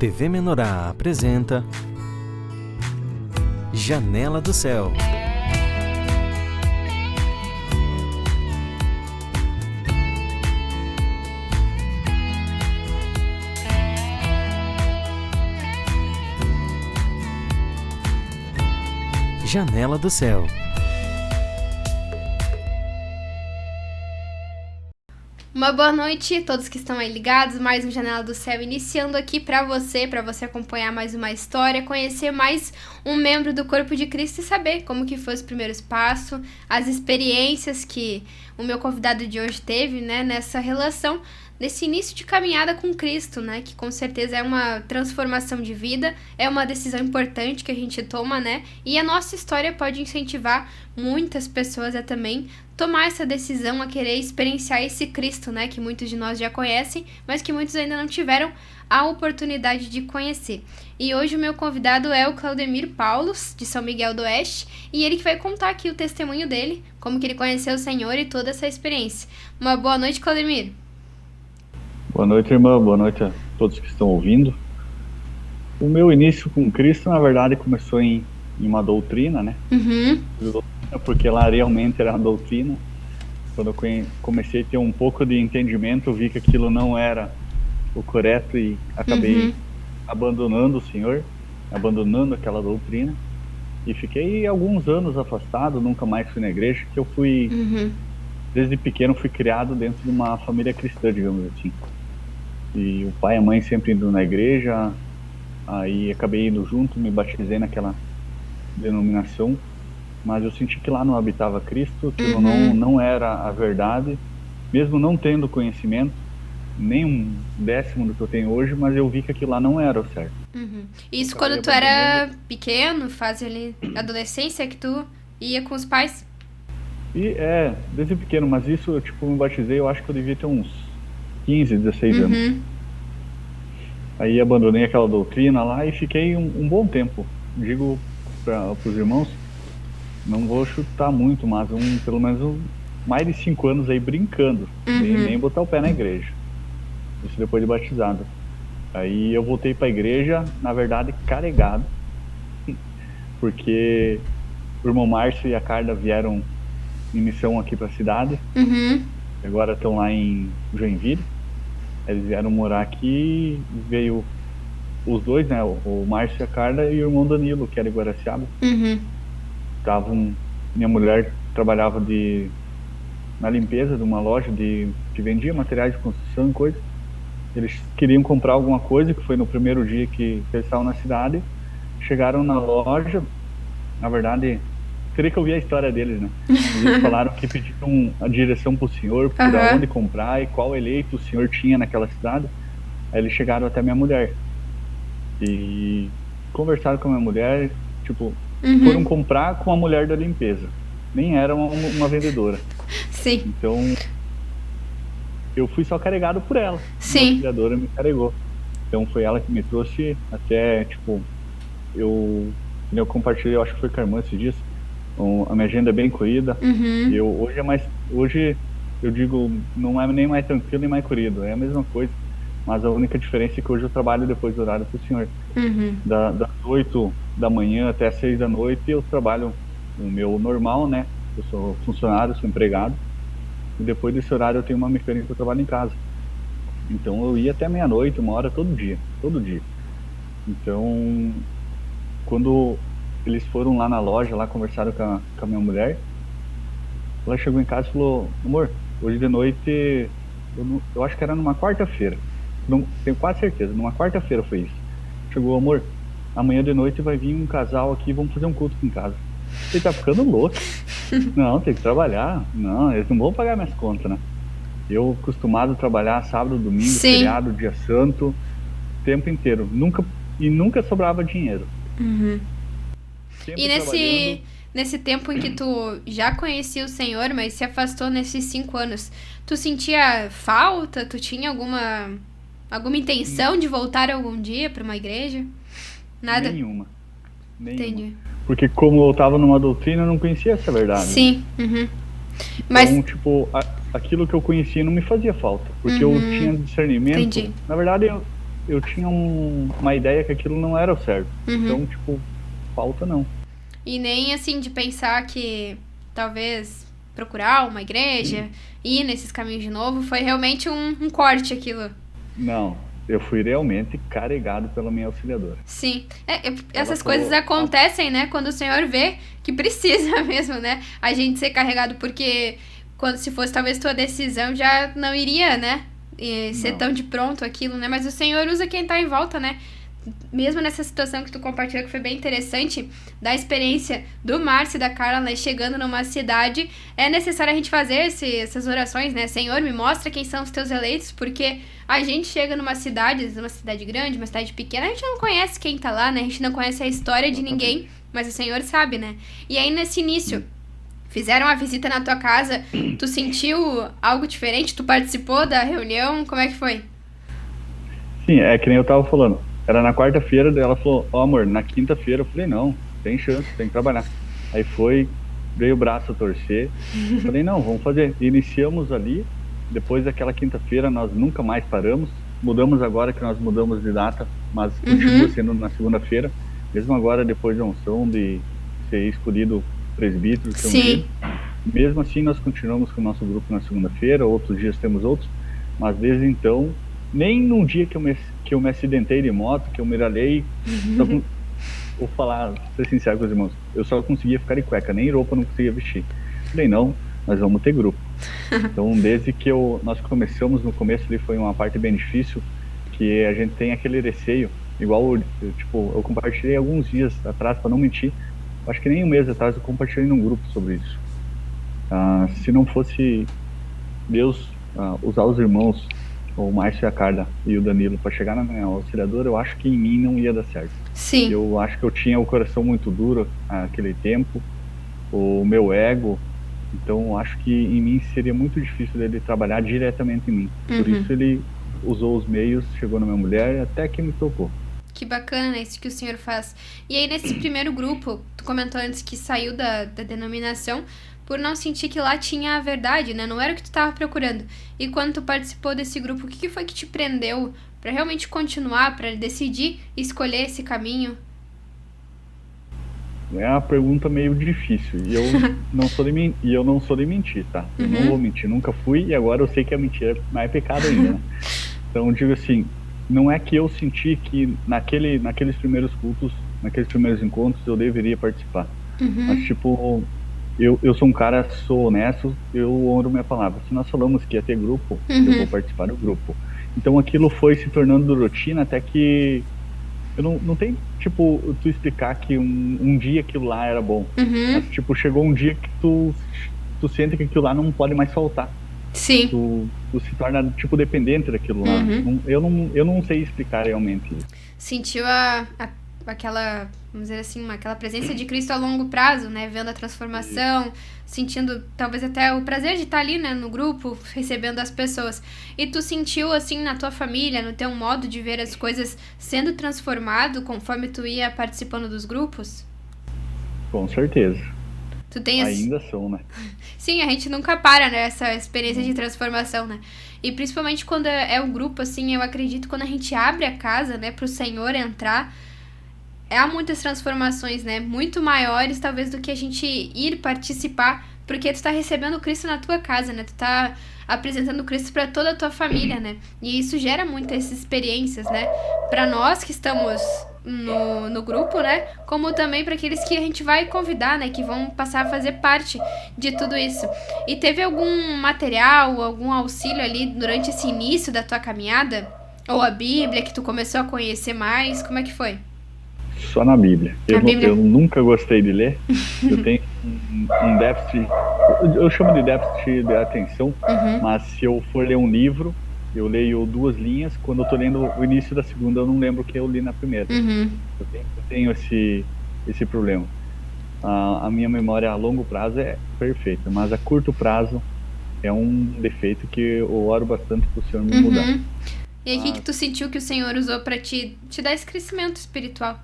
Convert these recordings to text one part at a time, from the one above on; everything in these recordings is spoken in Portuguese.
TV Menorá apresenta Janela do Céu. Janela do Céu. Uma boa noite a todos que estão aí ligados, mais um Janela do Céu iniciando aqui para você acompanhar mais uma história, conhecer mais um membro do corpo de Cristo e saber como que foi os primeiros passos, as experiências que o meu convidado de hoje teve, né, nessa relação, nesse início de caminhada com Cristo, né, que com certeza é uma transformação de vida, é uma decisão importante que a gente toma, né, e a nossa história pode incentivar muitas pessoas a também tomar essa decisão, a querer experienciar esse Cristo, né, que muitos de nós já conhecem, mas que muitos ainda não tiveram a oportunidade de conhecer. E hoje o meu convidado é o Claudemir Paulos, de São Miguel do Oeste, e ele que vai contar aqui o testemunho dele, como que ele conheceu o Senhor e toda essa experiência. Uma boa noite, Claudemir. Boa noite, irmã. Boa noite a todos que estão ouvindo. O meu início com Cristo, na verdade, começou em uma doutrina, né? Porque lá realmente era uma doutrina. Quando eu comecei a ter um pouco de entendimento, eu vi que aquilo não era o correto e acabei abandonando o Senhor, abandonando aquela doutrina. E fiquei alguns anos afastado, nunca mais fui na igreja, que eu fui, desde pequeno, fui criado dentro de uma família cristã, digamos assim. E o pai e a mãe sempre indo na igreja, aí acabei indo junto, me batizei naquela denominação, mas eu senti que lá não habitava Cristo, que não era a verdade, mesmo não tendo conhecimento, nem um décimo do que eu tenho hoje, mas eu vi que aquilo lá não era o certo. Isso quando tu era pequeno, fase ali, adolescência, que tu ia com os pais? Desde pequeno, mas isso, eu me batizei, eu acho que eu devia ter uns 15, 16 anos. Aí abandonei aquela doutrina lá e fiquei um bom tempo. Digo para os irmãos, não vou chutar muito, mas pelo menos mais de 5 anos aí brincando, nem botar o pé na igreja. Isso depois de batizado. Aí eu voltei para a igreja, na verdade, carregado, porque o irmão Márcio e a Carla vieram em missão aqui para a cidade. Agora estão lá em Joinville. Eles vieram morar aqui, veio os dois, né? O Márcio e a Carla e o irmão Danilo, que era de Guaraciaba. Minha mulher trabalhava na limpeza de uma loja que vendia materiais de construção e coisa. Eles queriam comprar alguma coisa, que foi no primeiro dia que eles estavam na cidade. Chegaram na loja, na verdade, queria que eu via a história deles, né? Eles falaram que pediram a direção pro senhor, por onde comprar e qual eleito o senhor tinha naquela cidade. Aí eles chegaram até minha mulher e conversaram com a minha mulher, foram comprar com a mulher da limpeza. Nem era uma vendedora. Sim. Então, eu fui só carregado por ela. Sim. A criadora me carregou. Então, foi ela que me trouxe até, eu compartilhei, eu acho que foi com a irmã esses dias, a minha agenda é bem corrida. E hoje eu digo, não é nem mais tranquilo nem mais corrido, é a mesma coisa. Mas a única diferença é que hoje eu trabalho depois do horário pro senhor. Das 8 da manhã até as 6 da noite eu trabalho o meu normal, né? Eu sou funcionário, sou empregado. E depois desse horário eu tenho uma mecânica que eu trabalho em casa. Então eu ia até meia-noite, 1 hora, todo dia. Então, quando eles foram lá na loja, lá conversaram com a minha mulher, ela chegou em casa e falou: amor, hoje de noite, eu acho que era numa quarta-feira, não tenho quase certeza, numa quarta-feira foi isso. Chegou: amor, amanhã de noite vai vir um casal aqui, vamos fazer um culto aqui em casa. Ele tá ficando louco. Não, tem que trabalhar. Não, eles não vão pagar minhas contas, né? Eu acostumado a trabalhar sábado, domingo, feriado, dia santo, o tempo inteiro. Nunca sobrava dinheiro. E nesse tempo em que tu já conhecia o Senhor, mas se afastou nesses 5 anos, tu sentia falta? Tu tinha alguma intenção de voltar algum dia para uma igreja? Nada? Nenhuma. Entendi. Porque como eu estava numa doutrina, eu não conhecia essa verdade. Sim. Mas aquilo que eu conhecia não me fazia falta, porque eu tinha discernimento. Entendi. Na verdade, eu tinha uma ideia que aquilo não era o certo. Então, tipo, falta não. E nem assim de pensar que talvez procurar uma igreja, ir nesses caminhos de novo, foi realmente um corte aquilo. Não, eu fui realmente carregado pela minha auxiliadora. Sim, essas coisas acontecem, né, quando o Senhor vê que precisa mesmo, né, a gente ser carregado, porque quando se fosse talvez tua decisão já não iria, né, ser tão de pronto aquilo, né, mas o Senhor usa quem tá em volta, né. Mesmo nessa situação que tu compartilhou, que foi bem interessante, da experiência do Márcio e da Carla, né, chegando numa cidade, é necessário a gente fazer essas orações, né? Senhor, me mostra quem são os teus eleitos, porque a gente chega numa cidade grande, uma cidade pequena, a gente não conhece quem tá lá, né? A gente não conhece a história de ninguém, mas o Senhor sabe, né? E aí, nesse início, fizeram a visita na tua casa, tu sentiu algo diferente? Tu participou da reunião? Como é que foi? Sim, é que nem eu tava falando. Era na quarta-feira, daí ela falou, amor, na quinta-feira. Eu falei, não, tem chance, tem que trabalhar. Aí veio o braço a torcer. Falei, não, vamos fazer. Iniciamos ali, depois daquela quinta-feira nós nunca mais paramos. Mudamos agora que nós mudamos de data, mas continua sendo na segunda-feira. Mesmo agora, depois da unção, de ser escolhido presbítero, Sim. mesmo assim nós continuamos com o nosso grupo na segunda-feira, outros dias temos outros, mas desde então, nem num dia que eu me acidentei de moto, que eu me ralhei, vou ser sincero com os irmãos, eu só conseguia ficar de cueca, nem roupa não conseguia vestir. Falei, não, nós vamos ter grupo. Então, desde que nós começamos, no começo ali foi uma parte bem difícil, que a gente tem aquele receio, igual, eu compartilhei alguns dias atrás, para não mentir, acho que nem um mês atrás eu compartilhei num grupo sobre isso. Se não fosse Deus usar os irmãos, o Márcio e a Carla e o Danilo, para chegar na minha auxiliadora, eu acho que em mim não ia dar certo. Sim. Eu acho que eu tinha o coração muito duro naquele tempo, o meu ego, então eu acho que em mim seria muito difícil dele trabalhar diretamente em mim. Por isso ele usou os meios, chegou na minha mulher, até que me tocou. Que bacana, né, isso que o senhor faz. E aí, nesse primeiro grupo, tu comentou antes que saiu da denominação por não sentir que lá tinha a verdade, né? Não era o que tu tava procurando. E quando tu participou desse grupo, o que foi que te prendeu pra realmente continuar, pra decidir escolher esse caminho? É uma pergunta meio difícil. E eu não sou de mentir, tá? Eu não vou mentir, nunca fui, e agora eu sei que a mentira é pecado ainda, né? Então eu digo assim, não é que eu senti que naqueles primeiros cultos, naqueles primeiros encontros, eu deveria participar. Mas, eu sou um cara, sou honesto, eu honro minha palavra. Se nós falamos que ia ter grupo, eu vou participar do grupo. Então, aquilo foi se tornando rotina até que... Eu não tem, tu explicar que um dia aquilo lá era bom. Mas, chegou um dia que tu sente que aquilo lá não pode mais faltar. Sim. Tu se torna, dependente daquilo lá. Eu não sei explicar realmente isso. Sentiu aquela, vamos dizer assim, aquela presença de Cristo a longo prazo, né? Vendo a transformação, sentindo talvez até o prazer de estar ali, né? No grupo, recebendo as pessoas. E tu sentiu, assim, na tua família, no teu modo de ver as coisas sendo transformado conforme tu ia participando dos grupos? Com certeza. Tu tem Ainda são, né? Sim, a gente nunca para, né? Essa experiência de transformação, né? E principalmente quando é um grupo, assim, eu acredito quando a gente abre a casa, né? Pro Senhor entrar, há muitas transformações, né? Muito maiores, talvez, do que a gente ir participar, porque tu tá recebendo Cristo na tua casa, né? Tu tá apresentando Cristo para toda a tua família, né? E isso gera muitas experiências, né? Para nós que estamos no grupo, né? Como também para aqueles que a gente vai convidar, né? Que vão passar a fazer parte de tudo isso. E teve algum material, algum auxílio ali durante esse início da tua caminhada? Ou a Bíblia, que tu começou a conhecer mais? Como é que foi? Só na Bíblia. Eu nunca gostei de ler. Eu tenho um déficit, eu chamo de déficit de atenção, mas se eu for ler um livro, eu leio 2 linhas. Quando eu tô lendo o início da segunda, eu não lembro o que eu li na primeira. Eu tenho esse problema. A minha memória a longo prazo é perfeita, mas a curto prazo é um defeito que eu oro bastante pro Senhor me mudar. E aí, o que tu sentiu que o Senhor usou pra te dar esse crescimento espiritual?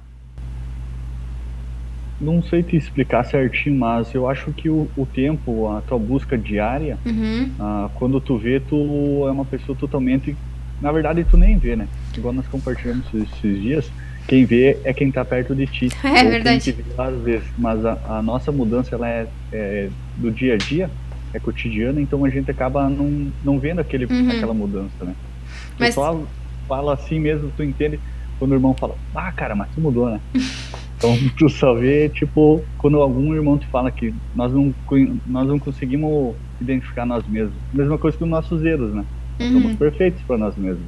Não sei te explicar certinho, mas eu acho que o tempo, a tua busca diária, quando tu vê, tu é uma pessoa totalmente na verdade tu nem vê, né? Igual nós compartilhamos esses dias, quem vê é quem tá perto de ti. É verdade. Quem te vê às vezes, mas a nossa mudança, ela é do dia a dia, é cotidiana, então a gente acaba não vendo aquela mudança, né? Tu Mas- só fala assim mesmo, tu entende quando o irmão fala, cara, mas tu mudou, né? Então tu só vê, tipo, quando algum irmão te fala que nós não conseguimos identificar nós mesmos. Mesma coisa que os nossos erros, né? Nós somos perfeitos para nós mesmos.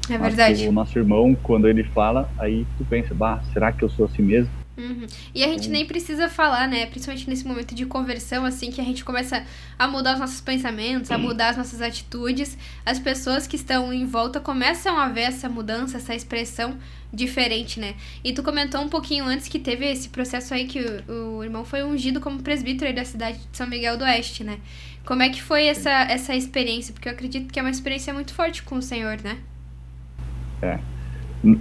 É Mas verdade. o nosso irmão, quando ele fala, aí tu pensa, será que eu sou assim mesmo? E a gente nem precisa falar, né? Principalmente nesse momento de conversão, assim, que a gente começa a mudar os nossos pensamentos, a mudar as nossas atitudes. As pessoas que estão em volta começam a ver essa mudança, essa expressão diferente, né? E tu comentou um pouquinho antes que teve esse processo aí que o irmão foi ungido como presbítero aí da cidade de São Miguel do Oeste, né? Como é que foi essa experiência? Porque eu acredito que é uma experiência muito forte com o Senhor, né?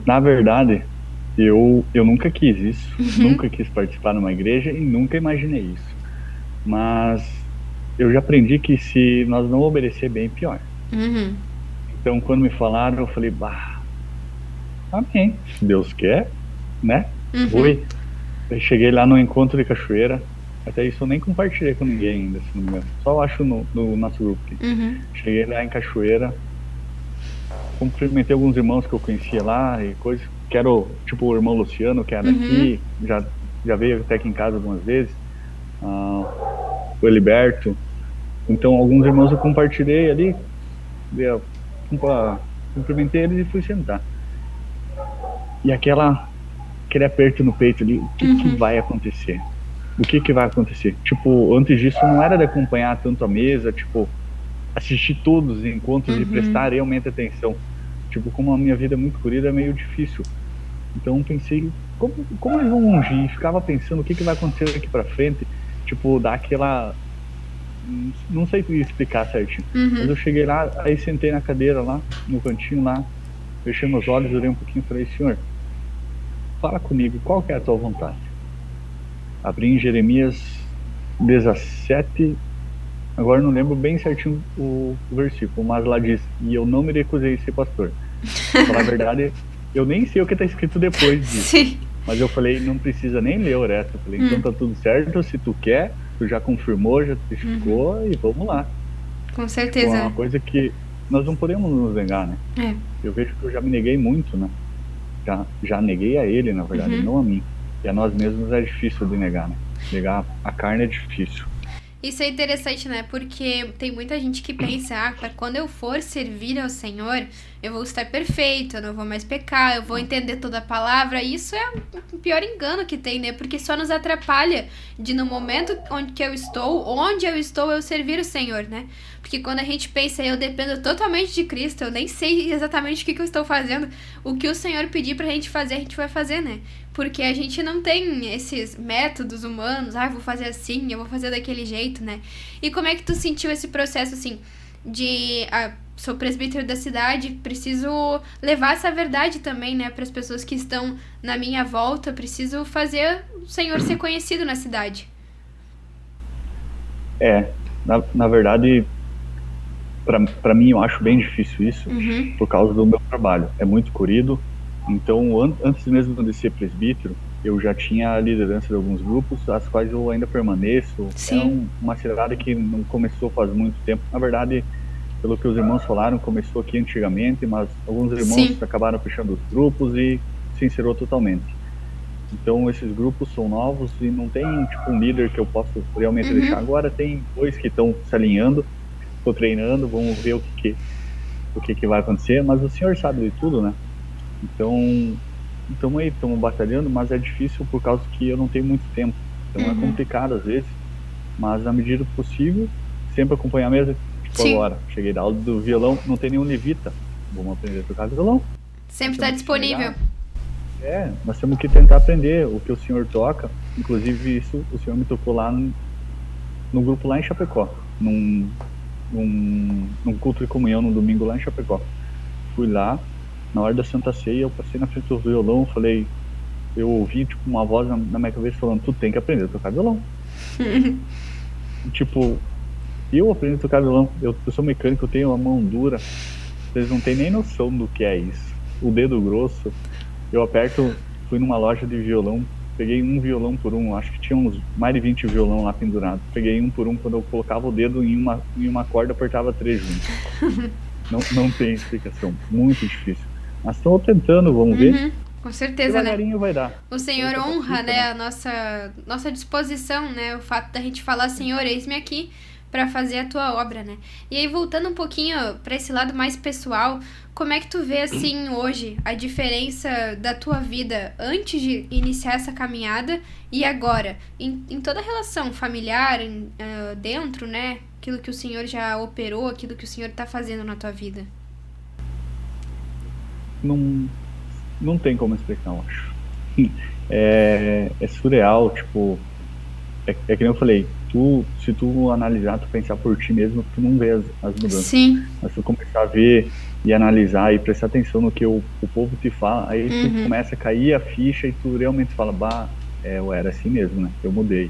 Na verdade, eu nunca quis isso, nunca quis participar numa igreja e nunca imaginei isso. Mas eu já aprendi que se nós não obedecer bem, pior. Então, quando me falaram, eu falei, amém, se Deus quer, né? Fui. Eu cheguei lá no encontro de cachoeira, até isso eu nem compartilhei com ninguém ainda, se não me engano. Só acho no nosso grupo aqui. Cheguei lá em cachoeira, cumprimentei alguns irmãos que eu conhecia lá e coisas. Quero, tipo, o irmão Luciano, que é daqui, já veio até aqui em casa algumas vezes, o Eliberto. Então, alguns irmãos eu compartilhei ali, cumprimentei eles e fui sentar. E aquele aperto no peito ali, o que vai acontecer? O que vai acontecer? Tipo, antes disso não era de acompanhar tanto a mesa, tipo, assistir todos os encontros e prestar realmente atenção. Tipo, como a minha vida é muito corrida, é meio difícil. Então pensei, como eles vão ungir? E ficava pensando o que vai acontecer daqui pra frente. Tipo, dar aquela... Não sei explicar certinho. Mas eu cheguei lá, aí sentei na cadeira lá, no cantinho lá, fechei meus olhos, olhei um pouquinho e falei, Senhor, fala comigo, qual que é a tua vontade? Abri em Jeremias 17, agora não lembro bem certinho o versículo, mas lá diz, e eu não me recusei a ser pastor. Pra falar a verdade, eu nem sei o que está escrito depois disso. Sim. Mas eu falei, não precisa nem ler o resto. Eu falei, então tá tudo certo, se tu quer, tu já confirmou, já testificou e vamos lá. Com certeza. É uma coisa que nós não podemos nos negar, né? Eu vejo que eu já me neguei muito, né? Já neguei a ele, na verdade, não a mim. E a nós mesmos é difícil de negar, né? Negar a carne é difícil. Isso é interessante, né? Porque tem muita gente que pensa, quando eu for servir ao Senhor, eu vou estar perfeito, eu não vou mais pecar, eu vou entender toda a palavra. E isso é o pior engano que tem, né? Porque só nos atrapalha de no momento onde eu estou, eu servir o Senhor, né? Porque quando a gente pensa, eu dependo totalmente de Cristo, eu nem sei exatamente o que eu estou fazendo. O que o Senhor pedir pra gente fazer, a gente vai fazer, né? Porque a gente não tem esses métodos humanos, eu vou fazer assim, eu vou fazer daquele jeito, né? E como é que tu sentiu esse processo, assim, de... sou presbítero da cidade, preciso levar essa verdade também, né, para as pessoas que estão na minha volta, preciso fazer o Senhor ser conhecido na cidade. Na verdade, para mim eu acho bem difícil isso, por causa do meu trabalho. É muito corrido, então antes mesmo de ser presbítero, eu já tinha a liderança de alguns grupos, as quais eu ainda permaneço. Sim. É uma cidade que não começou faz muito tempo. Na verdade, pelo que os irmãos falaram, começou aqui antigamente, mas alguns irmãos acabaram fechando os grupos e se encerrou totalmente. Então esses grupos são novos e não tem tipo um líder que eu possa realmente deixar. Agora tem 2 que estão se alinhando, estou treinando, vamos ver o que vai acontecer, mas o Senhor sabe de tudo, né? Então estamos batalhando, mas é difícil por causa que eu não tenho muito tempo. Então é complicado às vezes, mas na medida do possível, sempre acompanhar a mesa. Tipo, agora, cheguei da aula do violão, não tem nenhum levita, vamos aprender a tocar violão. Sempre está disponível. Nós temos que tentar aprender o que o Senhor toca. Inclusive isso o Senhor me tocou lá no grupo lá em Chapecó, num culto de comunhão no domingo lá em Chapecó. Fui lá, na hora da Santa Ceia, eu passei na frente do violão, falei, eu ouvi tipo uma voz na minha cabeça falando, tu tem que aprender a tocar violão. Tipo, eu aprendi a tocar violão, eu sou mecânico, eu tenho a mão dura, vocês não têm nem noção do que é isso. O dedo grosso, eu aperto, fui numa loja de violão, peguei um violão por um, acho que tinha uns mais de 20 violão lá pendurado. Peguei um por um, quando eu colocava o dedo em uma corda, apertava 3 juntos. Não tem explicação, muito difícil. Mas estou tentando, vamos ver. Com certeza, devagarinho vai dar. O Senhor honra, né, a nossa disposição, né, o fato da gente falar, Senhor, eis-me aqui para fazer a tua obra, né. E aí, voltando um pouquinho para esse lado mais pessoal, como é que tu vê, assim, hoje, a diferença da tua vida antes de iniciar essa caminhada e agora? Em toda a relação familiar, dentro, né, aquilo que o Senhor já operou, aquilo que o Senhor tá fazendo na tua vida. Não tem como explicar, eu acho. É surreal, tipo, é que nem eu falei, se tu analisar, tu pensar por ti mesmo, tu não vê as mudanças. Sim. Mas se tu começar a ver e analisar e prestar atenção no que o povo te fala, aí tu começa a cair a ficha e tu realmente fala, eu era assim mesmo, né? Eu mudei.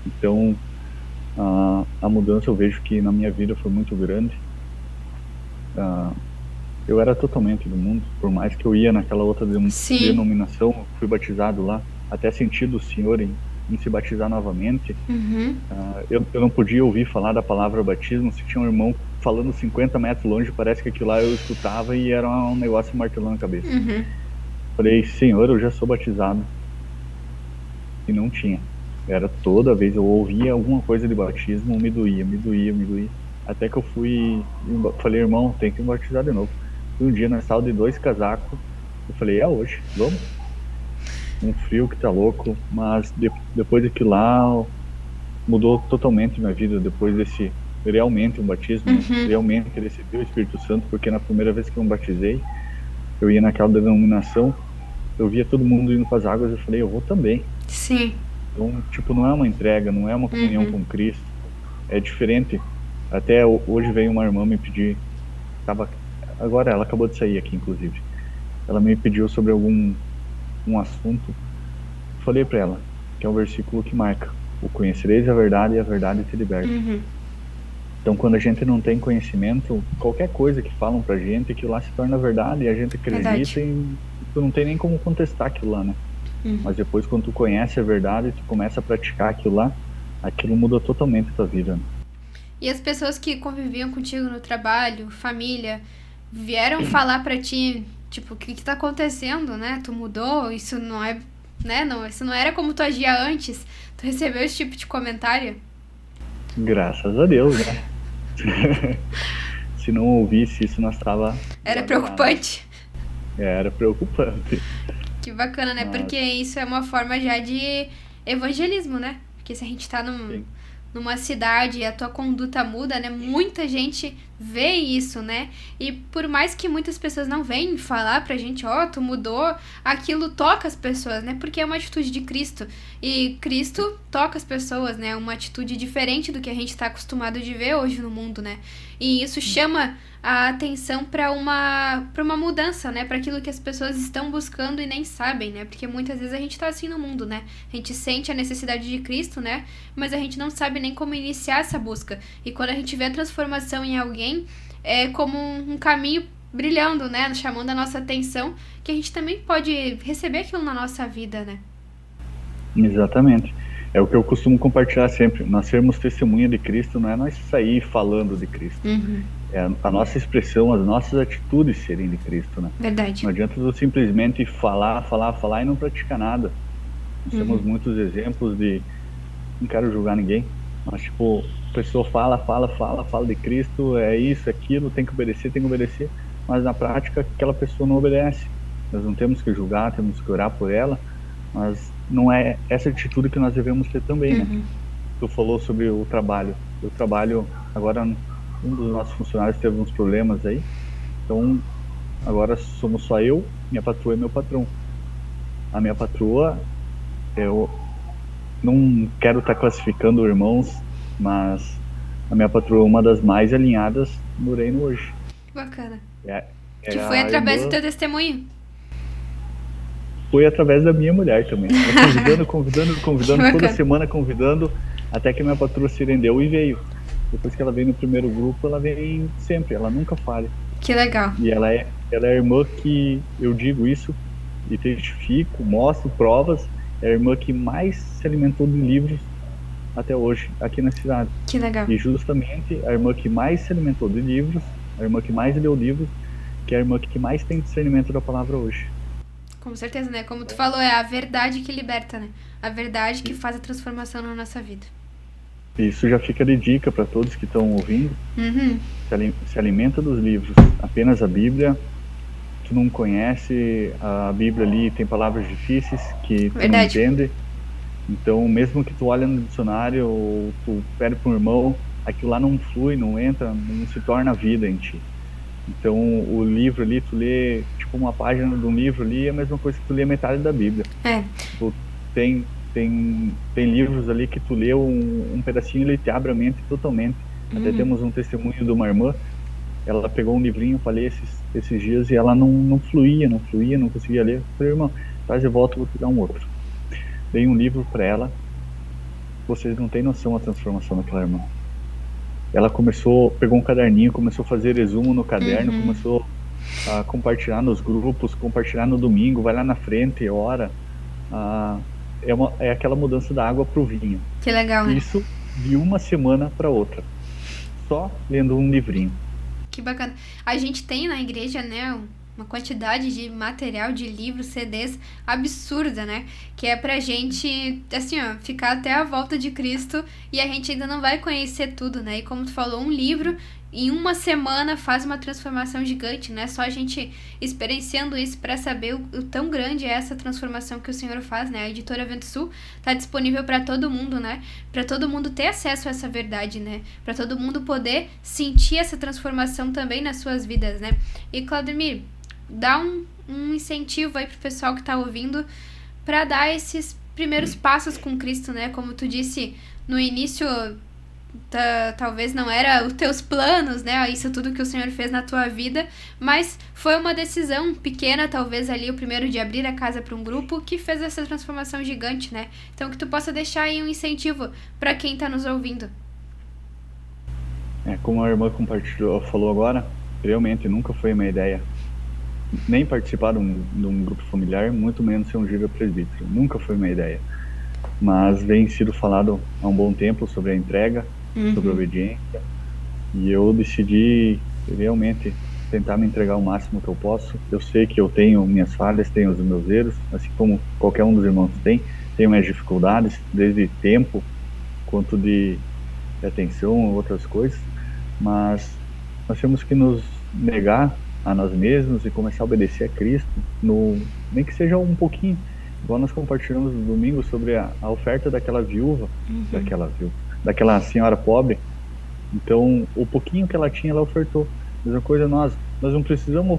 Então, a mudança eu vejo que na minha vida foi muito grande. Eu era totalmente do mundo, por mais que eu ia naquela outra denominação, fui batizado lá, até senti do Senhor em se batizar novamente. Eu não podia ouvir falar da palavra batismo, se tinha um irmão falando 50 metros longe, parece que aquilo lá eu escutava e era um negócio martelando a cabeça. Falei, Senhor, eu já sou batizado. E não tinha. Era toda vez, eu ouvia alguma coisa de batismo, me doía. Até que eu falei, irmão, tem que me batizar de novo. E um dia nós estávamos de 2 casacos, eu falei, é hoje, vamos. Um frio que tá louco, mas depois daquilo lá, mudou totalmente minha vida, depois desse, realmente um batismo, realmente recebi o Espírito Santo, porque na primeira vez que eu me batizei, eu ia naquela denominação, eu via todo mundo indo para as águas, eu falei, eu vou também. Sim. Então, tipo, não é uma entrega, não é uma comunhão com Cristo, é diferente. Até hoje veio uma irmã me pedir, agora ela acabou de sair aqui, inclusive. Ela me pediu sobre um assunto. Falei para ela, que é um versículo que marca: o conhecereis a verdade e a verdade te liberta. Então, quando a gente não tem conhecimento, qualquer coisa que falam pra gente, aquilo lá se torna verdade e a gente acredita e tu não tem nem como contestar aquilo lá, né? Mas depois, quando tu conhece a verdade, tu começa a praticar aquilo lá, aquilo muda totalmente a tua vida, né? E as pessoas que conviviam contigo no trabalho, família, vieram falar pra ti, tipo, o que tá acontecendo, né? Tu mudou, isso não é, né? Isso não era como tu agia antes. Tu recebeu esse tipo de comentário? Graças a Deus, né? Se não ouvisse isso, nós tava... Era preocupante? Era preocupante. Que bacana, né? Porque isso é uma forma já de evangelismo, né? Porque se a gente tá numa cidade e a tua conduta muda, né? Muita gente vê isso, né? E por mais que muitas pessoas não venham falar pra gente, tu mudou, aquilo toca as pessoas, né? Porque é uma atitude de Cristo. E Cristo toca as pessoas, né? Uma atitude diferente do que a gente tá acostumado de ver hoje no mundo, né? E isso chama a atenção para uma mudança, né? Para aquilo que as pessoas estão buscando e nem sabem, né? Porque muitas vezes a gente tá assim no mundo, né? A gente sente a necessidade de Cristo, né? Mas a gente não sabe nem como iniciar essa busca. E quando a gente vê a transformação em alguém, é como um caminho brilhando, né? Chamando a nossa atenção, que a gente também pode receber aquilo na nossa vida, né? Exatamente. É o que eu costumo compartilhar sempre. Nós sermos testemunha de Cristo não é nós sair falando de Cristo. É a nossa expressão, as nossas atitudes serem de Cristo, né? Verdade. Não adianta tu simplesmente falar e não praticar nada. Nós temos muitos exemplos de... Não quero julgar ninguém, mas tipo, a pessoa fala de Cristo, é isso, aquilo, tem que obedecer, mas na prática aquela pessoa não obedece. Nós não temos que julgar, temos que orar por ela, mas não é essa atitude que nós devemos ter também, né? Tu falou sobre o trabalho. Eu trabalho agora... Um dos nossos funcionários teve uns problemas aí, então agora somos só eu, minha patroa e meu patrão. A minha patroa, eu não quero estar classificando irmãos, mas a minha patroa é uma das mais alinhadas no reino hoje. Bacana. Que foi através do teu testemunho? Foi através da minha mulher também. Convidando, toda semana convidando, até que a minha patroa se rendeu e veio. Depois que ela veio no primeiro grupo, ela vem sempre, ela nunca falha. Que legal. E ela é a irmã que, eu digo isso e testifico, mostro provas, é a irmã que mais se alimentou de livros até hoje, aqui na cidade. Que legal. E justamente a irmã que mais se alimentou de livros, a irmã que mais leu livros, que é a irmã que mais tem discernimento da palavra hoje. Com certeza, né? Como tu falou, é a verdade que liberta, né? A verdade que faz a transformação na nossa vida. Isso já fica de dica para todos que estão ouvindo. Se alimenta dos livros, apenas a Bíblia. Tu não conhece a Bíblia ali, tem palavras difíceis que tu não entende. Então, mesmo que tu olhe no dicionário ou tu pede para um irmão, aquilo lá não flui, não entra, não se torna vida em ti. Então, o livro ali, tu lê, tipo, uma página de um livro ali, é a mesma coisa que tu lê metade da Bíblia. Tu tem livros ali que tu lê um pedacinho e ele te abre a mente totalmente. Até temos um testemunho de uma irmã, ela pegou um livrinho para ler esses dias e ela não fluía, não conseguia ler. Eu falei, irmã, traz de volta, vou te dar um outro. Dei um livro para ela, vocês não têm noção da transformação daquela irmã. Ela pegou um caderninho, começou a fazer resumo no caderno, começou a compartilhar nos grupos, compartilhar no domingo, vai lá na frente, ora. É aquela mudança da água pro vinho. Que legal, né? Isso de uma semana para outra, só lendo um livrinho. Que bacana. A gente tem na igreja, né, uma quantidade de material, de livros, CDs absurda, né? Que é pra gente, assim, ó, ficar até a volta de Cristo e a gente ainda não vai conhecer tudo, né? E como tu falou, um livro em uma semana faz uma transformação gigante, né? Só a gente experienciando isso para saber o tão grande é essa transformação que o Senhor faz, né? A Editora Vento Sul tá disponível para todo mundo, né? Para todo mundo ter acesso a essa verdade, né? Para todo mundo poder sentir essa transformação também nas suas vidas, né? E Claudemir, dá um incentivo aí pro pessoal que tá ouvindo para dar esses primeiros passos com Cristo, né? Como tu disse no início, talvez não era os teus planos, né? Isso tudo que o Senhor fez na tua vida, mas foi uma decisão pequena, talvez ali o primeiro de abrir a casa para um grupo, que fez essa transformação gigante, né? Então que tu possa deixar aí um incentivo para quem tá nos ouvindo. Como a irmã falou agora, realmente nunca foi uma ideia nem participar de um grupo familiar, muito menos ser um giga presbítero. Nunca foi uma ideia. Mas vem sido falado há um bom tempo sobre a entrega, sobre a obediência. E eu decidi realmente tentar me entregar o máximo que eu posso. Eu sei que eu tenho minhas falhas, tenho os meus erros, assim como qualquer um dos irmãos tem. Tenho minhas dificuldades, desde tempo, quanto de atenção, outras coisas. Mas nós temos que nos negar a nós mesmos e começar a obedecer a Cristo, nem que seja um pouquinho, igual nós compartilhamos no domingo sobre a oferta daquela viúva, daquela senhora pobre. Então, o pouquinho que ela tinha, ela ofertou. Mesma coisa nós não precisamos,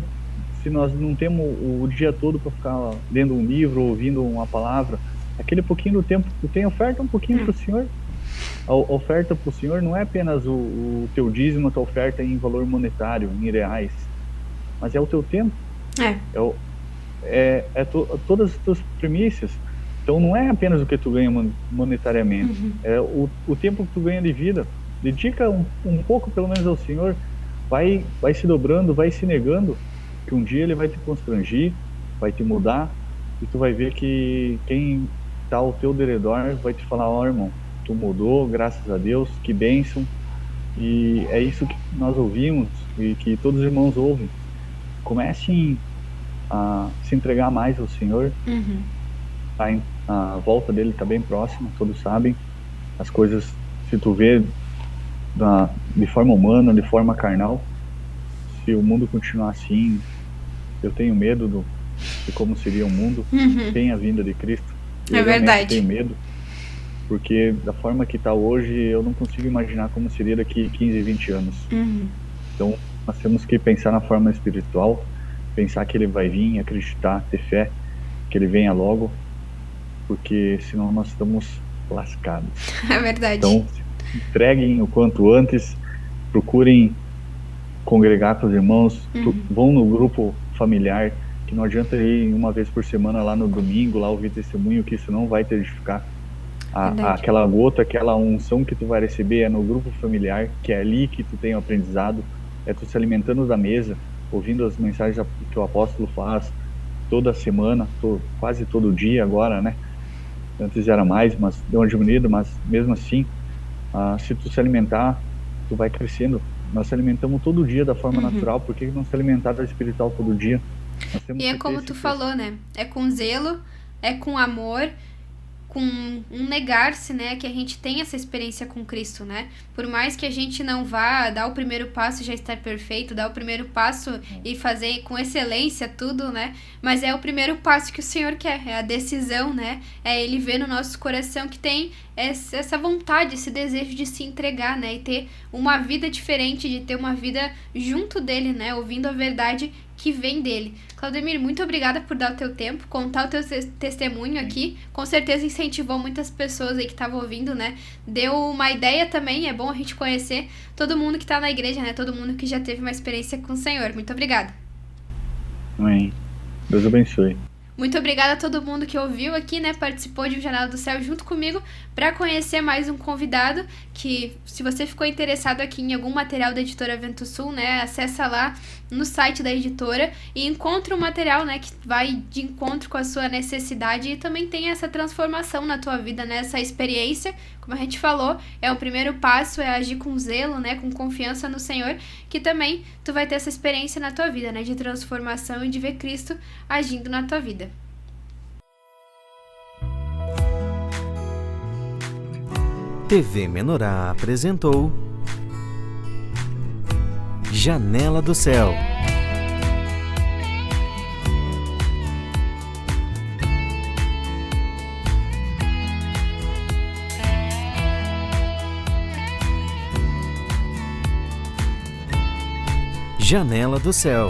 se nós não temos o dia todo para ficar lendo um livro, ouvindo uma palavra, aquele pouquinho do tempo que tu tem, oferta um pouquinho para o Senhor. A oferta para o Senhor não é apenas o teu dízimo, a tua oferta em valor monetário, em reais, mas é o teu tempo, todas as tuas primícias. Então não é apenas o que tu ganha monetariamente, é o tempo que tu ganha de vida. Dedica um pouco pelo menos ao Senhor, vai se dobrando, vai se negando, que um dia Ele vai te constrangir, vai te mudar, e tu vai ver que quem está ao teu derredor vai te falar, irmão, tu mudou, graças a Deus, que bênção. E é isso que nós ouvimos e que todos os irmãos ouvem. Comecem a se entregar mais ao Senhor. A volta dele está bem próxima, todos sabem. As coisas, se tu vê de forma humana, de forma carnal, se o mundo continuar assim, eu tenho medo de como seria o mundo sem a vinda de Cristo. Eu realmente tenho medo, porque da forma que está hoje, eu não consigo imaginar como seria daqui 15, 20 anos. Então, nós temos que pensar na forma espiritual, pensar que Ele vai vir, acreditar, ter fé, que Ele venha logo, porque senão nós estamos lascados. É verdade. Então, se entreguem o quanto antes, procurem congregar com os irmãos, vão no grupo familiar, que não adianta ir uma vez por semana lá no domingo, lá ouvir testemunho, que isso não vai te edificar. Aquela gota, aquela unção que tu vai receber é no grupo familiar, que é ali que tu tem o aprendizado, é tu se alimentando da mesa, ouvindo as mensagens que o apóstolo faz toda semana, quase todo dia agora, né? Antes era mais, mas deu uma diminuída, mas mesmo assim, se tu se alimentar, tu vai crescendo. Nós se alimentamos todo dia da forma natural, por que não se alimentar da espiritual todo dia? E é como tu falou, né? É com zelo, é com amor, com um negar-se, né? Que a gente tem essa experiência com Cristo, né? Por mais que a gente não vá dar o primeiro passo e já estar perfeito, dar o primeiro passo e fazer com excelência tudo, né? Mas é o primeiro passo que o Senhor quer, é a decisão, né? É Ele ver no nosso coração que tem essa vontade, esse desejo de se entregar, né? E ter uma vida diferente, de ter uma vida junto dele, né? Ouvindo a verdade que vem dele. Claudemir, muito obrigada por dar o teu tempo, contar o teu testemunho aqui. Com certeza incentivou muitas pessoas aí que estavam ouvindo, né? Deu uma ideia também, é bom a gente conhecer todo mundo que tá na igreja, né? Todo mundo que já teve uma experiência com o Senhor. Muito obrigada. Amém. Deus abençoe. Muito obrigada a todo mundo que ouviu aqui, né? Participou de um Janela do Céu junto comigo para conhecer mais um convidado que, se você ficou interessado aqui em algum material da editora Vento Sul, né? Acessa lá no site da editora e encontra um material, né? Que vai de encontro com a sua necessidade e também tem essa transformação na tua vida, né? Essa experiência, como a gente falou, é o primeiro passo, é agir com zelo, né? Com confiança no Senhor, que também tu vai ter essa experiência na tua vida, né? De transformação e de ver Cristo agindo na tua vida. TV Menorá apresentou Janela do Céu. Janela do Céu.